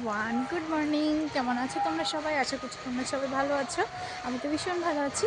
Everyone, good morning. কেমন আছো তোমরা সবাই? আশা করছি তোমরা সবাই ভালো আছো। আমি তো ভীষণ ভালো আছি।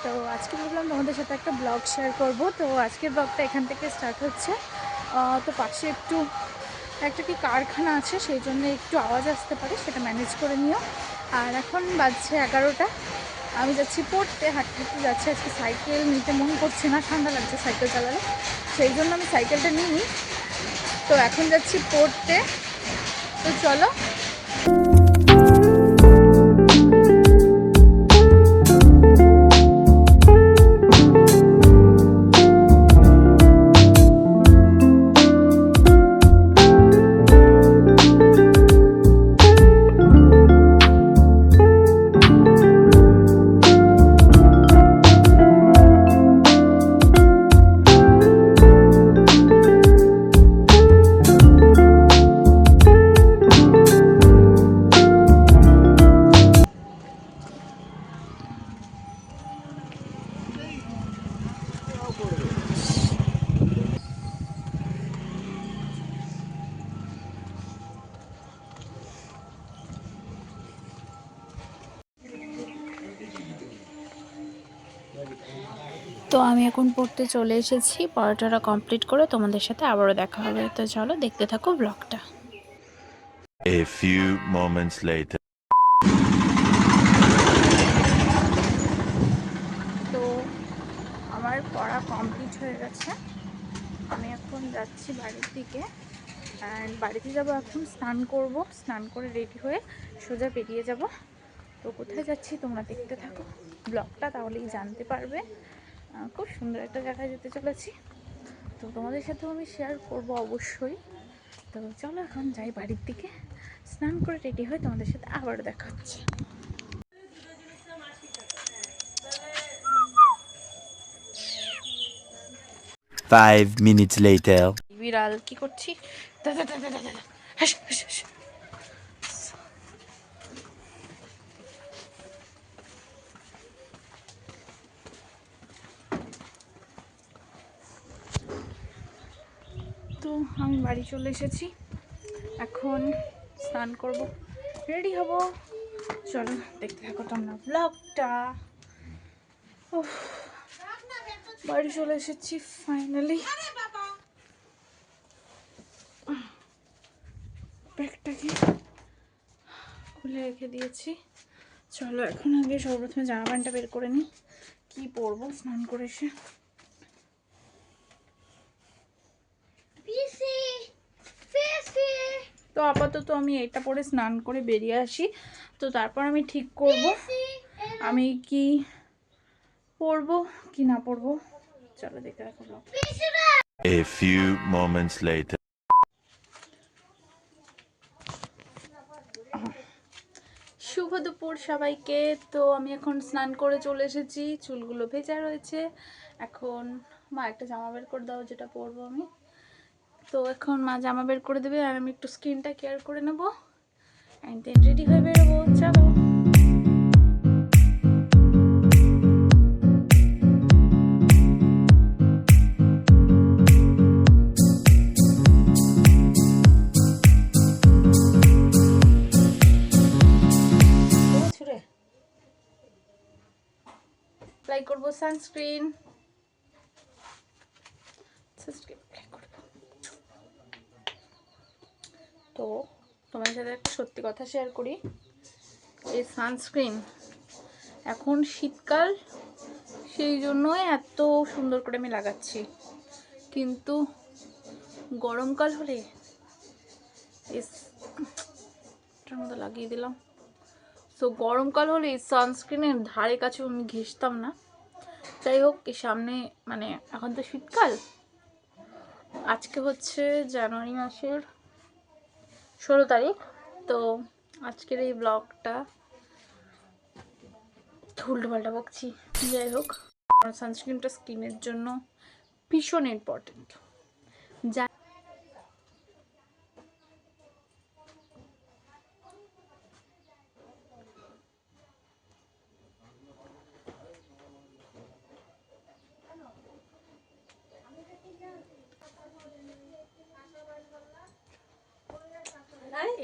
তো আজকে ভাবলাম তোমাদের সাথে একটা ব্লগ শেয়ার করব। তো আজকের ব্লগটা এখান থেকে স্টার্ট হচ্ছে। তো পাশে একটু একটা কি কারখানা আছে, সেই জন্য একটু আওয়াজ আসতে পারে, সেটা ম্যানেজ করে নিও। আর এখন বাজছে 11টা। আমি যাচ্ছি পড়তে, হাঁটতে হাঁটতে যাচ্ছি। আজকে সাইকেল নিতে মন করছে না, ঠান্ডা লাগছে সাইকেল চালালে, সেই জন্য আমি সাইকেলটা নিই। তো এখন যাচ্ছি পড়তে। তো চলো। তো আমি এখন পড়তে চলে এসেছি। পড়াটা কমপ্লিট করে তোমাদের সাথে আবারও দেখা হবে। তো চলো দেখতে থাকো ব্লগটা। A few moments later. তো আমার পড়া কমপ্লিট হয়ে গেছে। আমি এখন যাচ্ছি বাড়ির দিকে। অ্যান্ড বাড়িতে যাব, এখন স্নান করব। স্নান করে রেডি হয়ে সোজা বেরিয়ে যাব। তো কোথায় যাচ্ছি তোমরা দেখতে থাকো ব্লগটা, তাহলেই জানতে পারবে। খুব সুন্দর একটা জায়গায় যেতে চলেছি, তো তোমাদের সাথেও আমি শেয়ার করব অবশ্যই। তো চলো এখন যাই বাড়ির দিকে, স্নান করে রেডি হয়ে তোমাদের সাথে আবার দেখা হচ্ছে। 5 minutes later. বিড়াল কি করছি? দাদা দাদা দাদা, হাস হাস হাস। তো আমি বাড়ি চলে এসেছি। এখন স্নান করব, রেডি হব। চলো দেখতে থাকো তোমরা ব্লগটা। বাড়ি চলে এসেছি ফাইনালি। ব্যাগটাকে খুলে রেখে দিয়েছি। চলো এখন আগে সর্বপ্রথমে জামা প্যান্টটা বের করে নিই, কি পরবো স্নান করে এসে। তো আপাতত আমি এটা পরে স্নান করে বেরিয়ে আসি, তো তারপর আমি ঠিক করব আমি কি পরবো কি না পরবো। চলো দেখতে রাখো। A few moments later. শুভ দুপুর সবাইকে। তো আমি এখন স্নান করে চলে এসেছি, চুলগুলো ভেজা রয়েছে। এখন মা একটা জামা বের করে দাও, যেটা পরবো আমি। তো এখন মা জামা বের করে দেবে, আর আমি একটু স্কিনটা কেয়ার করে নেবো, অ্যান্ড দেন রেডি হয়ে বেরোবো। চলো। অ্যাপ্লাই করবো সানস্ক্রিন। তো তোমার সাথে একটা সত্যি কথা শেয়ার করি। এই সানস্ক্রিন, এখন শীতকাল, সেই জন্যই এত সুন্দর করে আমি লাগাচ্ছি, কিন্তু গরমকাল হলে এটার মতো লাগিয়ে দিলাম। সো গরমকাল হলে সানস্ক্রিনের ধারে কাছে আমি ঘেঁষতাম না। যাই হোক, এই সামনে মানে এখন তো শীতকাল, আজকে হচ্ছে জানুয়ারি মাসের 16 তারিখ। তো আজকের এই ব্লগটা উল্টোপাল্টা বকছি। যাই হোক, সানস্ক্রিনটা স্কিনের জন্য ভীষণ ইম্পর্টেন্ট। যা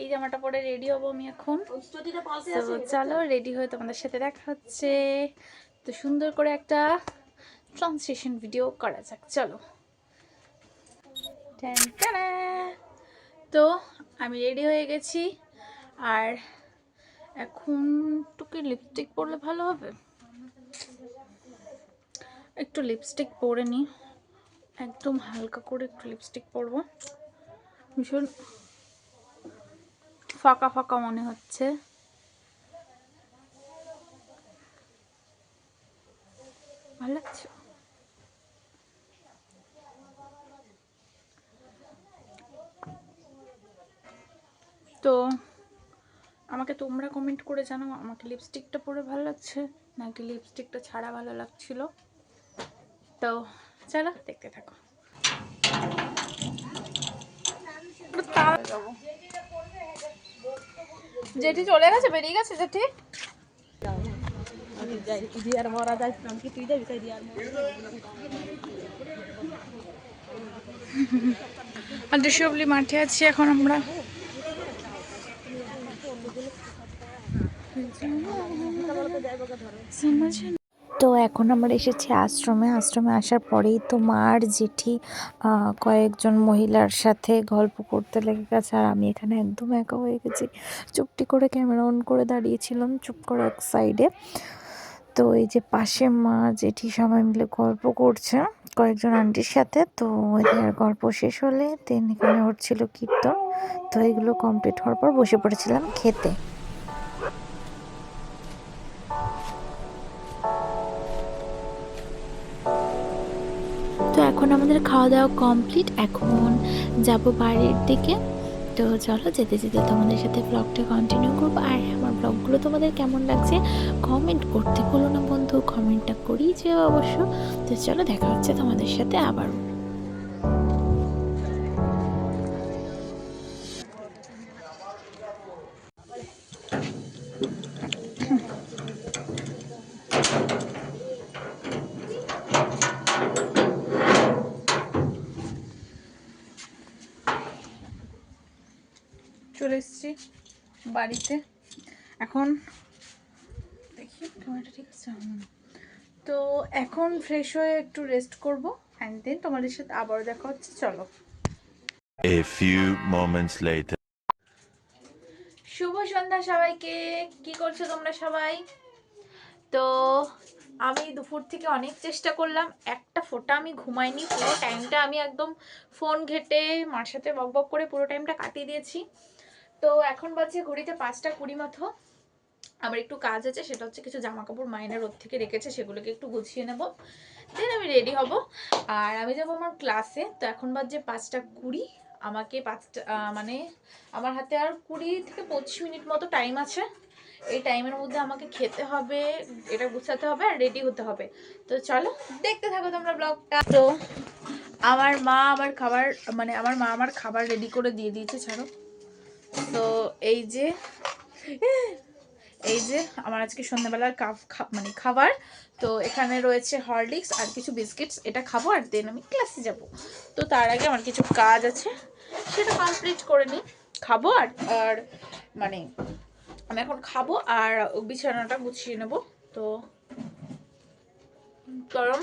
এই জামাটা পরে রেডি হবো আমি এখন। তো চলো রেডি হয়ে তোমাদের সাথে দেখা হচ্ছে। তো সুন্দর করে একটা ট্রান্সলেশন ভিডিও করা যাক, চলো। তো আমি রেডি হয়ে গেছি, আর এখন টুকি লিপস্টিক পরলে ভালো হবে। একটু লিপস্টিক পরে নি, একদম হালকা করে একটু লিপস্টিক পরবো। ভীষণ ফাঁকা ফাঁকা মনে হচ্ছে। ভালো লাগছে। তো আমাকে তোমরা কমেন্ট করে জানাও আমাকে লিপস্টিকটা পরে ভালো লাগছে নাকি লিপস্টিকটা ছাড়া ভালো লাগছিল। তো চলো দেখতে থাকো। জেঠি চলে গেছে, বেরিয়ে গেছে জেঠি। দেশবলি মাঠে আছি এখন আমরা। তো এখন আমরা এসেছি আশ্রমে। আশ্রমে আসার পরেই তো মার জেঠি কয়েকজন মহিলার সাথে গল্প করতে লেগে গেছে, আর আমি এখানে একদম একা হয়ে গেছি। চুপটি করে ক্যামেরা অন করে দাঁড়িয়েছিলাম চুপ করে এক সাইডে। তো এই যে পাশে মা জেঠি সবাই মিলে গল্প করছে কয়েকজন আন্টির সাথে। তো ওদের গল্প শেষ হলে দেন এখানে হচ্ছিল কীর্তন। তো এগুলো কমপ্লিট হওয়ার পর বসে পড়েছিলাম খেতে। তো এখন আমাদের খাওয়া দাওয়া কমপ্লিট, এখন যাব বাড়ির দিকে। তো চলো যেতে যেতে তোমাদের সাথে ব্লগটা কন্টিনিউ করবো। আর আমার ব্লগগুলো তোমাদের কেমন লাগছে কমেন্ট করতে ভুলো না বন্ধু, কমেন্টটা করিয়ে যেও অবশ্য। তো চলো দেখা হচ্ছে তোমাদের সাথে আবারও। চলে এসেছি বাড়িতে এখন, দেখি ক্যামেরাটা ঠিক আছে। তো এখন ফ্রেশ হয়ে একটু রেস্ট করব, অ্যান্ড দেন তোমাদের সাথে আবারও দেখা হচ্ছে, চলো। A few moments later. শুভ সন্ধ্যা সবাইকে। কি করছো তোমরা সবাই? তো আমি দুপুর থেকে অনেক চেষ্টা করলাম, একটা ফোঁটা আমি ঘুমাইনি। পুরো টাইমটা আমি একদম ফোন ঘেটে মার সাথে বকবক করে পুরো টাইমটা কাটিয়ে দিয়েছি। তো এখন বাজে ঘড়িতে 5:20 মতো। আমার একটু কাজ আছে, সেটা হচ্ছে কিছু জামা কাপড় মাইনের রোদ থেকে রেখেছে, সেগুলোকে একটু গুছিয়ে নেব, দেন আমি রেডি হব আর আমি যাবো আমার ক্লাসে। তো এখন বাজে 5:20। আমাকে মানে আমার হাতে আর 20 থেকে 25 মিনিট মতো টাইম আছে। এই টাইমের মধ্যে আমাকে খেতে হবে, এটা গুছাতে হবে আর রেডি হতে হবে। তো চলো দেখতে থাকো তোমরা ব্লগটা। তো আমার মা আমার খাবার রেডি করে দিয়ে দিয়েছে, ছাড়ো। তো এই যে আমার আজকে সন্ধ্যাবেলার খাবার। তো এখানে রয়েছে হরলিক্স আর কিছু বিস্কিটস, এটা খাবো আর দেন আমি ক্লাসে যাব। তো তার আগে আমার কিছু কাজ আছে, সেটা কমপ্লিট করে নিই। খাবো আর মানে আমি এখন খাবো আর বিছানাটা গুছিয়ে নেব। তো গরম।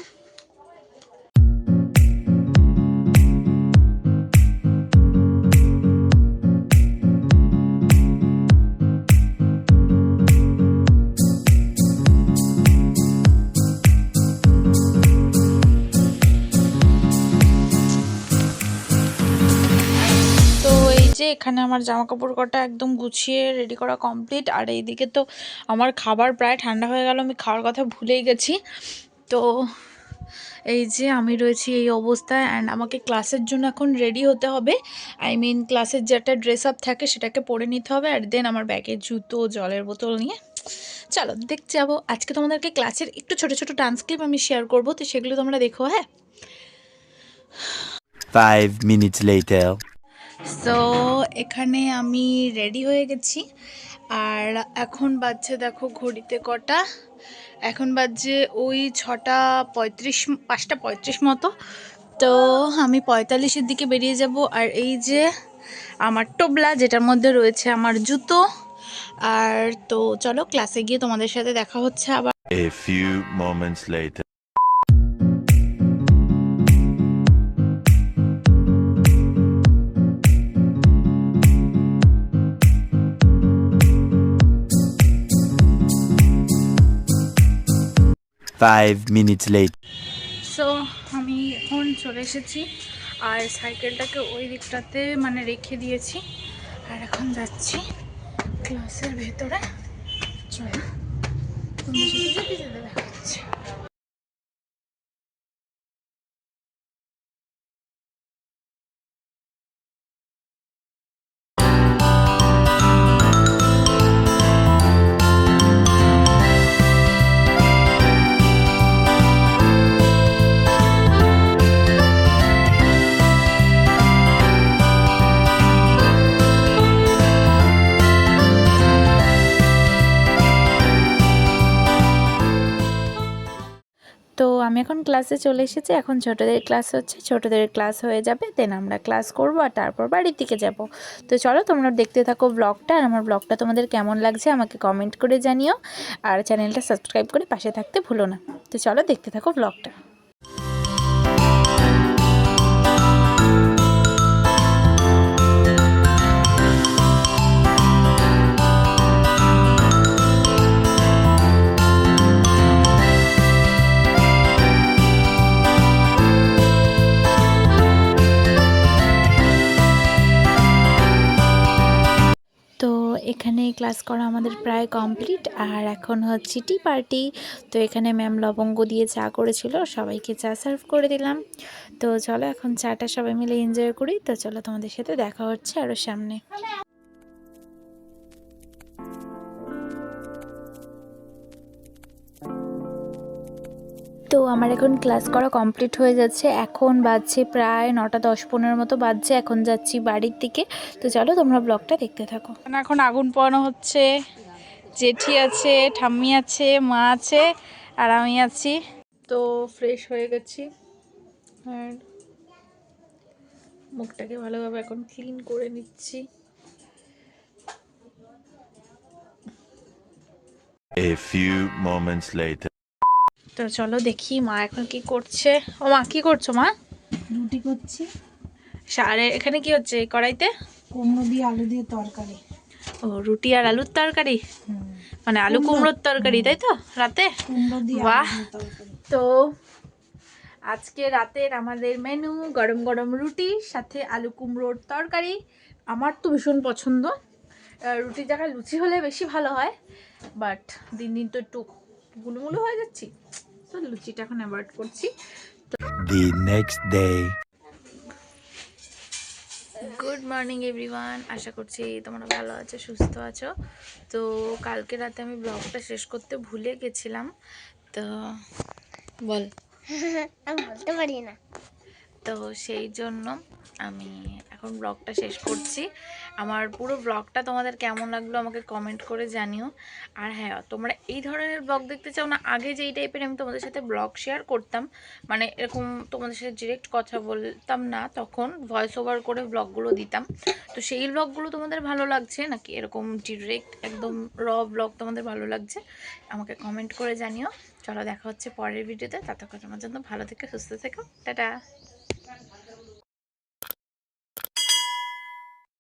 এখানে আমার জামা কাপড় কটা একদম গুছিয়ে রেডি করা কমপ্লিট, আর এইদিকে তো আমার খাবার প্রায় ঠান্ডা হয়ে গেল, আমি খাওয়ার কথা ভুলেই গেছি। তো এই যে আমি রয়েছি এই অবস্থায়, অ্যান্ড আমাকে ক্লাসের জন্য এখন রেডি হতে হবে। ক্লাসের যে একটা ড্রেস আপ থাকে সেটাকে পরে নিতে হবে, আর দেন আমার ব্যাগে জুতো জলের বোতল নিয়ে চলো দেখতে যাবো। আজকে তোমাদেরকে ক্লাসের একটু ছোট ছোট ডান্স ক্লিপ আমি শেয়ার করবো, তো সেগুলো তোমরা দেখো। হ্যাঁ, 5 minutes later. সো এখানে আমি রেডি হয়ে গেছি, আর এখন বাজছে দেখো ঘড়িতে কটা, এখন বাজছে ওই 6:35, 5:35 মতো। তো আমি 45-এর দিকে বেরিয়ে যাব। আর এই যে আমার টোবলা, যেটার মধ্যে রয়েছে আমার জুতো। আর তো চলো ক্লাসে গিয়ে তোমাদের সাথে দেখা হচ্ছে আবার। A few moments later. Five minutes later. So আমি এখন চলে এসেছি, আর সাইকেলটাকে ওই দিকটাতে মানে রেখে দিয়েছি, আর এখন যাচ্ছি ক্লাসের ভেতরে। চলো তোমাদের সাথে যেতে যেতে দেখা হচ্ছে। তো আমি এখন ক্লাসে চলে এসেছি। এখন ছোটদের ক্লাস হচ্ছে, ছোটদের ক্লাস হয়ে যাবে, দেন আমরা ক্লাস করব আর তারপর বাড়ির দিকে যাব। তো চলো তোমরা দেখতে থাকো ব্লগটা, আর আমার ব্লগটা তোমাদের কেমন লাগছে আমাকে কমেন্ট করে জানিও, আর চ্যানেলটা সাবস্ক্রাইব করে পাশে থাকতে ভুলো না। তো চলো দেখতে থাকো ব্লগটা। তো এখানে ক্লাস করা আমাদের প্রায় কমপ্লিট, আর এখন হচ্ছে টি পার্টি। তো এখানে ম্যাম লবঙ্গ দিয়ে চা করেছিল, সবাইকে চা সার্ভ করে দিলাম। তো চলো এখন চাটা সবাই মিলে এনজয় করি। তো চলো তোমাদের সাথে দেখা হচ্ছে আরও সামনে। তো আমার এখন ক্লাস করা কমপ্লিট হয়ে যাচ্ছে, এখন বাজছে প্রায় 9:10-15 মতো বাজছে। এখন যাচ্ছি বাড়ির দিকে। তো চলো তোমরা ব্লগটা দেখতে থাকো। এখন আগুন পোড়ানো হচ্ছে, জেঠি আছে, ঠাম্মি আছে, মা আছে, আর আমি আছি। তো ফ্রেশ হয়ে গেছি, আর মুখটাকে ভালোভাবে এখন ক্লিন করে নিচ্ছি। A few moments later. তো চলো দেখি মা এখন কি করছে। ও মা, কি করছো মা? রুটি করছি, আর এখানে কি হচ্ছে এই কড়াইতে? কুমড়ো দিয়ে আলু দিয়ে তরকারি। ও, রুটি আর আলুর তরকারি, মানে আলু কুমড়োর তরকারি, তাই তো রাতে? কুমড়ো দিয়ে বাহ। আলু দিয়ে তরকারি। তো আজকে রাতের আমাদের মেনু গরম গরম রুটি সাথে আলু কুমড়োর তরকারি। আমার তো ভীষণ পছন্দ, রুটির জায়গায় লুচি হলে বেশি ভালো হয়, বাট দিন দিন তো একটু গুলুমুলু হয়ে যাচ্ছি, তো লুচিটা এখন অ্যাভয়েড করছি। The next day. Good morning everyone, আশা করছি তোমরা ভালো আছো, সুস্থ আছো। তো কালকে রাতে আমি ব্লগটা শেষ করতে ভুলে গেছিলাম, তো বল। আমি বলতে পারি না। তো সেই জন্য আমি এখন ব্লগটা শেষ করছি। আমার পুরো ব্লগটা তোমাদের কেমন লাগলো আমাকে কমেন্ট করে জানিও। আর হ্যাঁ, তোমরা এই ধরনের ব্লগ দেখতে চাও না? আগে যেই টাইপের আমি তোমাদের সাথে ব্লগ শেয়ার করতাম, মানে এরকম তোমাদের সাথে ডিরেক্ট কথা বলতাম না, তখন ভয়েস ওভার করে ব্লগগুলো দিতাম, তো সেই ব্লগগুলো তোমাদের ভালো লাগছে নাকি এরকম ডিরেক্ট একদম র ব্লগ তোমাদের ভালো লাগছে আমাকে কমেন্ট করে জানিও। চলো দেখা হচ্ছে পরের ভিডিওতে, ততক্ষণ তোমার জন্য ভালো থেকে সুস্থ থেকো, টাটা।